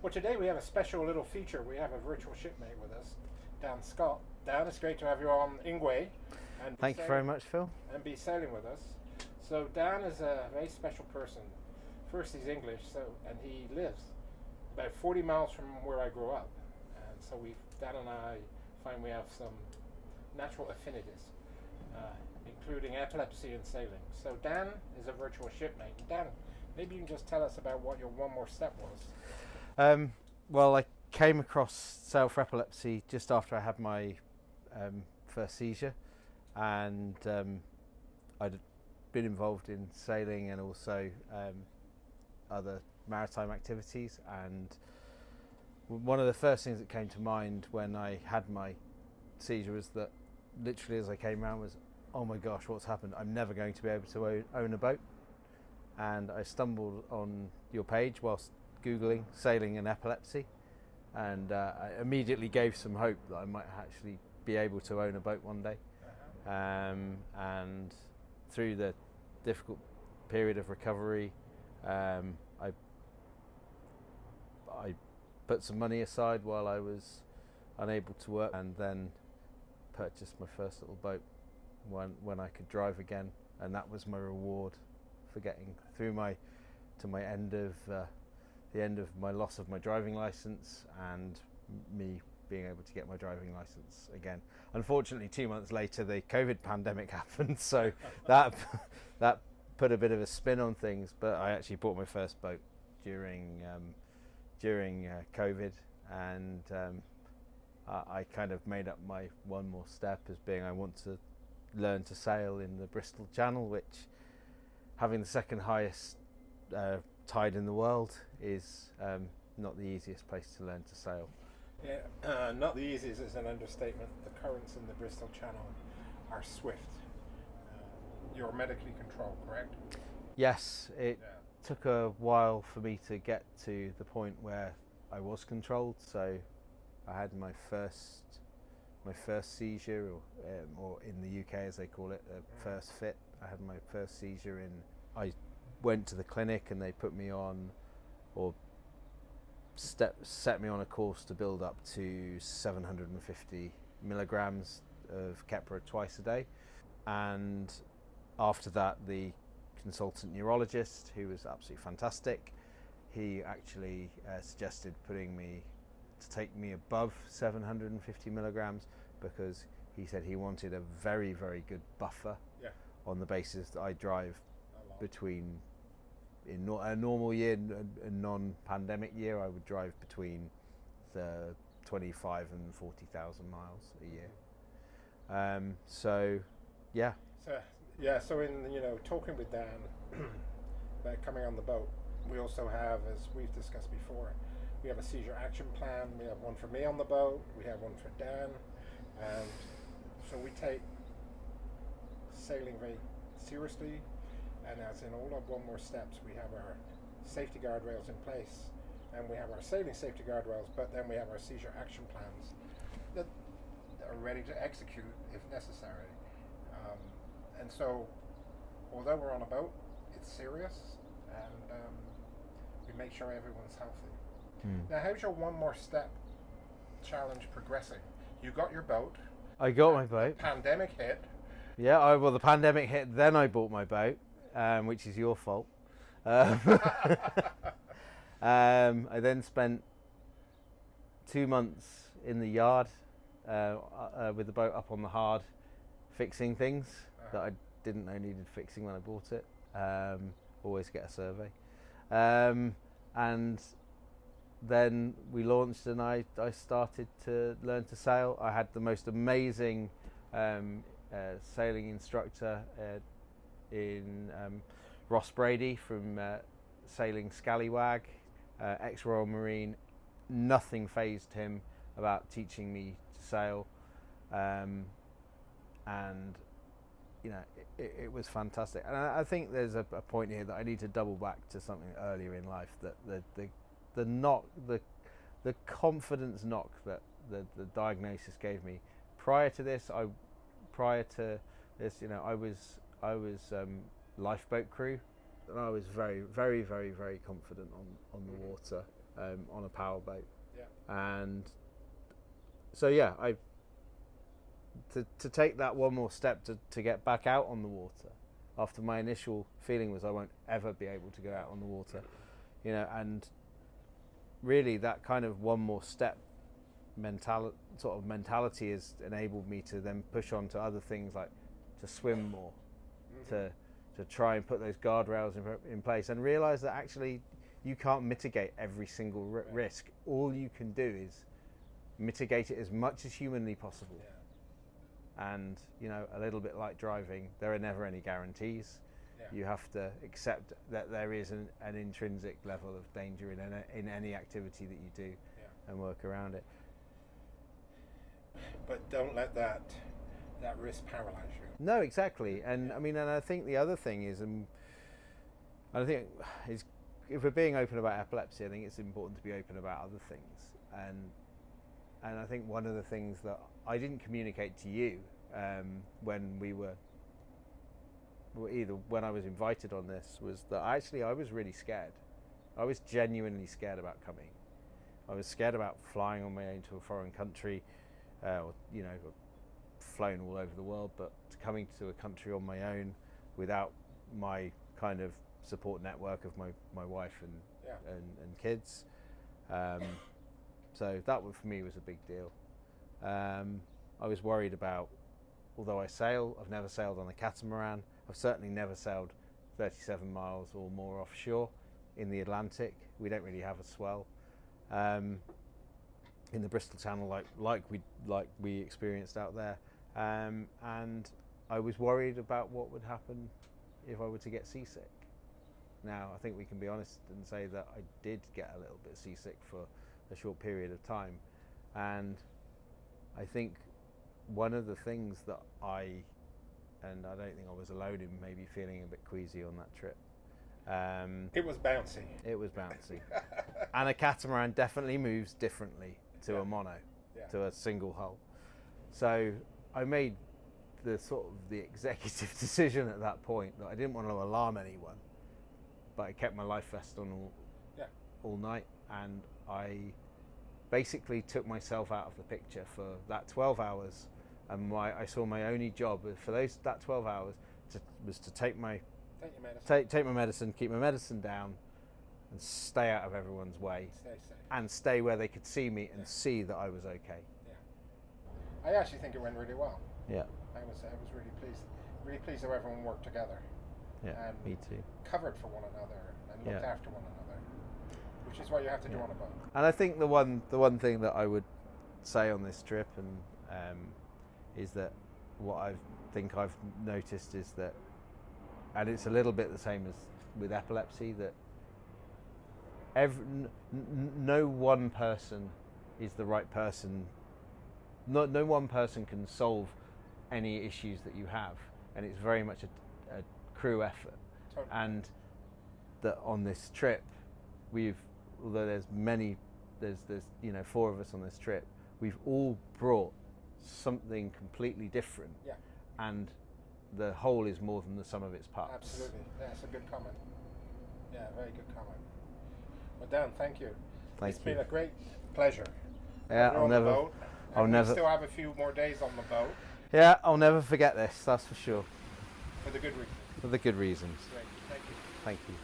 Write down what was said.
Well, today we have a special little feature. We have a virtual shipmate with us, Dan Scott. Dan, it's great to have you on Ingwe. And Thank you very much, Phil. And be sailing with us. So Dan is a very special person. First, he's English, and he lives about 40 miles from where I grew up. And so Dan and I find we have some natural affinities, including epilepsy and sailing. So Dan is a virtual shipmate. Dan, maybe you can just tell us about what your one more step was. Well, I came across sail for epilepsy just after I had my first seizure, and I'd been involved in sailing and also other maritime activities. And one of the first things that came to mind when I had my seizure was that literally as I came around was, oh my gosh, what's happened? I'm never going to be able to own a boat. And I stumbled on your page whilst Googling sailing and epilepsy, and I immediately gave some hope that I might actually be able to own a boat one day. And through the difficult period of recovery, I put some money aside while I was unable to work, and then purchased my first little boat when I could drive again, and that was my reward for getting through the end of my loss of my driving license and me being able to get my driving license again. Unfortunately, 2 months later, the COVID pandemic happened, so that put a bit of a spin on things. But I actually bought my first boat during COVID, and I kind of made up my one more step as being I want to learn to sail in the Bristol Channel, which, having the second highest tide in the world, is not the easiest place to learn to sail. Yeah, not the easiest is an understatement. The currents in the Bristol Channel are swift. You're medically controlled, correct? Yes, it took a while for me to get to the point where I was controlled. So I had my first seizure, or in the UK as they call it, first fit. I had my first seizure I went to the clinic and they put me on, or set me on a course to build up to 750 milligrams of Keppra twice a day. And after that, the consultant neurologist, who was absolutely fantastic, he actually suggested to take me above 750 milligrams, because he said he wanted a very, very good buffer on the basis that I drive between, in a normal year, a non-pandemic year, I would drive between the 25 and 40,000 miles a year. So in talking with Dan about coming on the boat, we also have, as we've discussed before, we have a seizure action plan. We have one for me on the boat, we have one for Dan, and so we take sailing very seriously. And as in all of one more steps, we have our safety guardrails in place, and we have our sailing safety guardrails, but then we have our seizure action plans that are ready to execute if necessary. And so, although we're on a boat, it's serious, and we make sure everyone's healthy. Now, how's your one more step challenge progressing? You got your boat. I got my boat. Pandemic hit. Yeah, well, the pandemic hit, then I bought my boat. Which is your fault. I then spent 2 months in the yard with the boat up on the hard, fixing things that I didn't know needed fixing when I bought it. Always get a survey. And then we launched, and I started to learn to sail. I had the most amazing sailing instructor in Ross Brady from Sailing Scallywag, ex-Royal Marine. Nothing fazed him about teaching me to sail, and it was fantastic. And I think there's a point here that I need to double back to something earlier in life, that the confidence knock that the diagnosis gave me. Prior to this, I was lifeboat crew, and I was very, very, very, very confident on the water. on a powerboat. Yeah. And so yeah, to take that one more step to get back out on the water, after my initial feeling was I won't ever be able to go out on the water, and really that kind of one more step mentality has enabled me to then push on to other things, like to swim more, to try and put those guardrails in place, and realize that actually you can't mitigate every single risk. All you can do is mitigate it as much as humanly possible. Yeah. And a little bit like driving, there are never any guarantees. Yeah. You have to accept that there is an intrinsic level of danger in any activity that you do, and work around it. But don't let that risk paralyze you. No, exactly. And I mean, and I think the other thing is, I think is, if we're being open about epilepsy, I think it's important to be open about other things. And I think one of the things that I didn't communicate to you when when I was invited on this, was that actually I was really scared. I was genuinely scared about coming. I was scared about flying on my own to a foreign country, flown all over the world, but coming to a country on my own without my kind of support network of my wife and kids. So that one for me was a big deal. I was worried about, although I've never sailed on a catamaran. I've certainly never sailed 37 miles or more offshore in the Atlantic. We don't really have a swell in the Bristol Channel like we experienced out there. And I was worried about what would happen if I were to get seasick. Now, I think we can be honest and say that I did get a little bit seasick for a short period of time. And I think one of the things that and I don't think I was alone in maybe feeling a bit queasy on that trip. It was bouncy. It was bouncy. And a catamaran definitely moves differently to a mono, to a single hull. So I made the executive decision at that point that I didn't want to alarm anyone, but I kept my life vest on all night, and I basically took myself out of the picture for that 12 hours. And I saw my only job for that 12 hours was to take my medicine, keep my medicine down, and stay out of everyone's way, and stay where they could see me and see that I was okay. Yeah, I actually think it went really well. Yeah, I was really pleased how everyone worked together. Yeah, and me too. Covered for one another and looked after one another, which is what you have to do on a boat. And I think the one thing that I would say on this trip is that what I think I've noticed is that, and it's a little bit the same as with epilepsy, that no one person is the right person. No one person can solve any issues that you have, and it's very much a crew effort. Totally. And that on this trip, although there's 4 of us on this trip, we've all brought something completely different, and the whole is more than the sum of its parts. Absolutely, that's a good comment. Yeah, very good comment. Well, Dan, thank you. It's been a great pleasure. Yeah, I'll never. Still have a few more days on the boat. Yeah, I'll never forget this. That's for sure. For the good reasons. For the good reasons. Great. Thank you. Thank you.